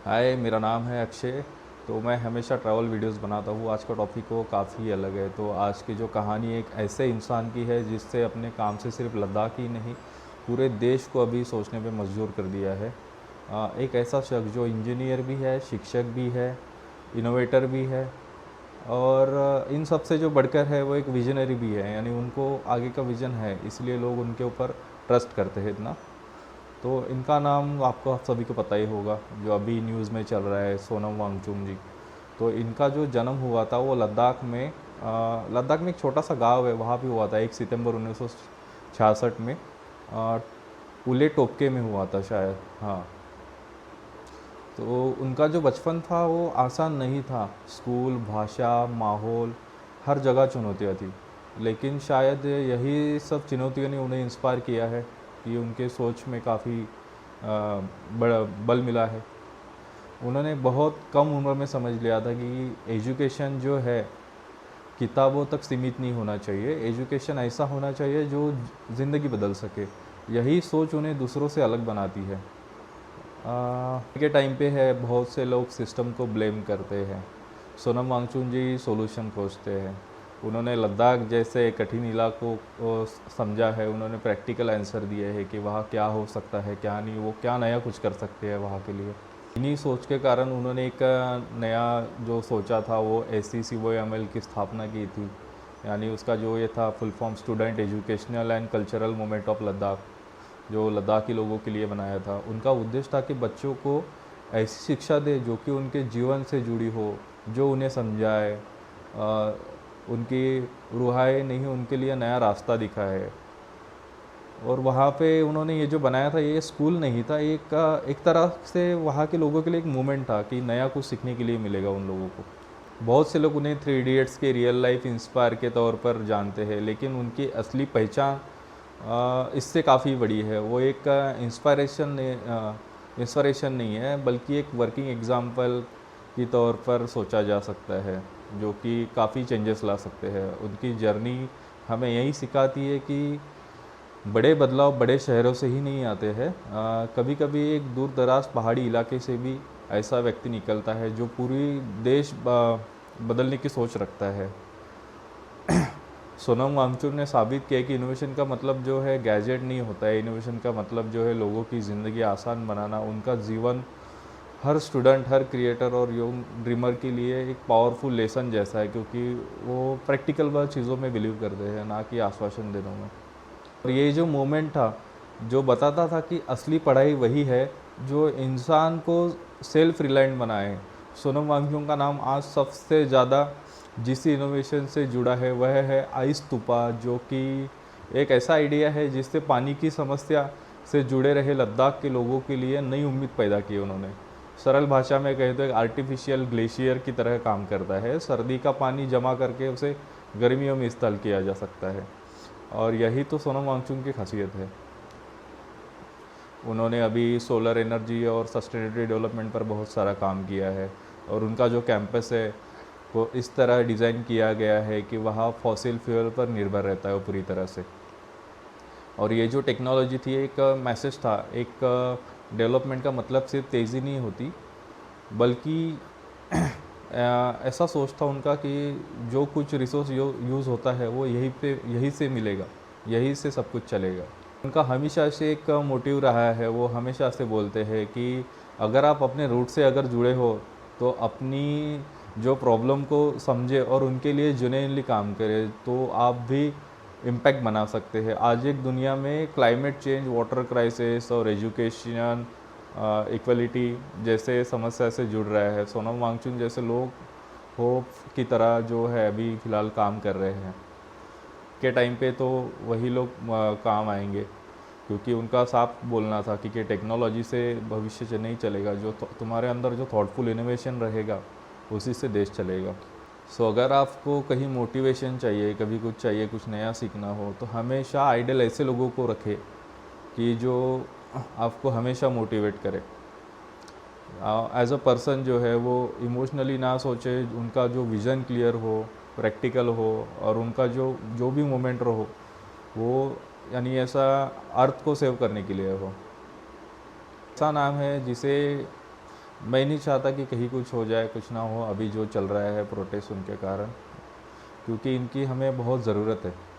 हाय, मेरा नाम है अक्षय। तो मैं हमेशा ट्रैवल वीडियोस बनाता हूँ। आज का टॉपिक वो काफ़ी अलग है। तो आज की जो कहानी एक ऐसे इंसान की है जिससे अपने काम से सिर्फ लद्दाख ही नहीं, पूरे देश को अभी सोचने पे मजबूर कर दिया है। एक ऐसा शख्स जो इंजीनियर भी है, शिक्षक भी है, इनोवेटर भी है, और इन सब से जो बढ़कर है वो एक विजनरी भी है। यानी उनको आगे का विज़न है, इसलिए लोग उनके ऊपर ट्रस्ट करते हैं इतना। तो इनका नाम आपको आप सभी को पता ही होगा, जो अभी न्यूज़ में चल रहा है, सोनम वांगचुक जी। तो इनका जो जन्म हुआ था वो लद्दाख में एक छोटा सा गांव है, वहाँ भी हुआ था 1 सितंबर 1966 में। आ, उले टोपके में हुआ था शायद, हाँ। तो उनका जो बचपन था वो आसान नहीं था। स्कूल, भाषा, माहौल, हर जगह चुनौतियाँ थी। लेकिन शायद यही सब चुनौतियों ने उन्हें इंस्पायर किया है कि उनके सोच में काफ़ी बड़ा बल मिला है। उन्होंने बहुत कम उम्र में समझ लिया था कि एजुकेशन जो है किताबों तक सीमित नहीं होना चाहिए। एजुकेशन ऐसा होना चाहिए जो ज़िंदगी बदल सके। यही सोच उन्हें दूसरों से अलग बनाती है। के टाइम पे है, बहुत से लोग सिस्टम को ब्लेम करते हैं। सोनम वांगचुक जी सॉल्यूशन खोजते हैं। उन्होंने लद्दाख जैसे कठिन इलाकों को समझा है। उन्होंने प्रैक्टिकल आंसर दिए हैं कि वहाँ क्या हो सकता है, क्या नहीं, वो क्या नया कुछ कर सकते हैं वहाँ के लिए। इन्हीं सोच के कारण उन्होंने एक नया जो सोचा था वो SCCOML की स्थापना की थी। यानी उसका जो ये था full form, student educational and cultural movement of Ladakh, जो लद्दाखी लोगों के लिए बनाया था। उनका उद्देश्य था कि बच्चों को ऐसी शिक्षा दे जो कि उनके जीवन से जुड़ी हो, जो उन्हें समझाए, उनकी रुहाई नहीं, उनके लिए नया रास्ता दिखाए। और वहाँ पे उन्होंने ये जो बनाया था, ये स्कूल नहीं था, एक तरह से वहाँ के लोगों के लिए एक मूवमेंट था कि नया कुछ सीखने के लिए मिलेगा उन लोगों को। बहुत से लोग उन्हें 3 इडियट्स के रियल लाइफ इंस्पायर के तौर पर जानते हैं, लेकिन उनकी असली पहचान इससे काफ़ी बड़ी है। वो एक इंस्पायरेशन नहीं है, बल्कि एक वर्किंग एग्जाम्पल के तौर पर सोचा जा सकता है, जो कि काफ़ी चेंजेस ला सकते हैं। उनकी जर्नी हमें यही सिखाती है कि बड़े बदलाव बड़े शहरों से ही नहीं आते हैं। कभी कभी एक दूर दराज पहाड़ी इलाके से भी ऐसा व्यक्ति निकलता है जो पूरी देश बदलने की सोच रखता है। सोनम वांगचुक ने साबित किया कि इनोवेशन का मतलब जो है गैजेट नहीं होता है। इनोवेशन का मतलब जो है लोगों की ज़िंदगी आसान बनाना। उनका जीवन हर स्टूडेंट, हर क्रिएटर और यंग ड्रीमर के लिए एक पावरफुल लेसन जैसा है, क्योंकि वो प्रैक्टिकल चीज़ों में बिलीव करते हैं, ना कि आश्वासन देने में। और ये जो मोमेंट था जो बताता था कि असली पढ़ाई वही है जो इंसान को सेल्फ रिलायंट बनाए। सोनम वांगचुक का नाम आज सबसे ज़्यादा जिस इनोवेशन से जुड़ा है वह है आइस तूपा, जो कि एक ऐसा आइडिया है जिससे पानी की समस्या से जुड़े रहे लद्दाख के लोगों के लिए नई उम्मीद पैदा की उन्होंने। सरल भाषा में कहें तो एक आर्टिफिशियल ग्लेशियर की तरह काम करता है। सर्दी का पानी जमा करके उसे गर्मियों में इस्तेमाल किया जा सकता है, और यही तो सोनम वांगचुक की खासियत है। उन्होंने अभी सोलर एनर्जी और सस्टेनेबिलिटी डेवलपमेंट पर बहुत सारा काम किया है, और उनका जो कैंपस है वो इस तरह डिज़ाइन किया गया है कि वहाँ फॉसिल फ्यूल पर निर्भर रहता है वो पूरी तरह से। और ये जो टेक्नोलॉजी थी, एक मैसेज था। एक डेवलपमेंट का मतलब सिर्फ तेज़ी नहीं होती, बल्कि ऐसा सोच था उनका कि जो कुछ रिसोर्स यूज़ होता है वो यहीं से मिलेगा, यहीं से सब कुछ चलेगा। उनका हमेशा से एक मोटिव रहा है। वो हमेशा से बोलते हैं कि अगर आप अपने रूट से अगर जुड़े हो तो अपनी जो प्रॉब्लम को समझे और उनके लिए जेन्युइनली काम करें, तो आप भी इम्पैक्ट बना सकते हैं। आज एक दुनिया में क्लाइमेट चेंज, वाटर क्राइसिस और एजुकेशन इक्वलिटी जैसे समस्या से जुड़ रहा है। सोनम वांगचुक जैसे लोग होप की तरह जो है अभी फ़िलहाल काम कर रहे हैं। के टाइम पे तो वही लोग काम आएंगे, क्योंकि उनका साफ बोलना था कि टेक्नोलॉजी से भविष्य से नहीं चलेगा। जो तुम्हारे अंदर जो थॉटफुल इनोवेशन रहेगा उसी से देश चलेगा। सो अगर आपको कहीं मोटिवेशन चाहिए, कभी कुछ चाहिए, कुछ नया सीखना हो, तो हमेशा आइडल ऐसे लोगों को रखें कि जो आपको हमेशा मोटिवेट करे। एज अ पर्सन जो है वो इमोशनली ना सोचे, उनका जो विज़न क्लियर हो, प्रैक्टिकल हो, और उनका जो जो भी मोमेंट रहो वो, यानी ऐसा अर्थ को सेव करने के लिए हो। ऐसा नाम है जिसे मैं नहीं चाहता कि कहीं कुछ हो जाए, कुछ ना हो अभी जो चल रहा है प्रोटेस्ट उनके कारण, क्योंकि इनकी हमें बहुत ज़रूरत है।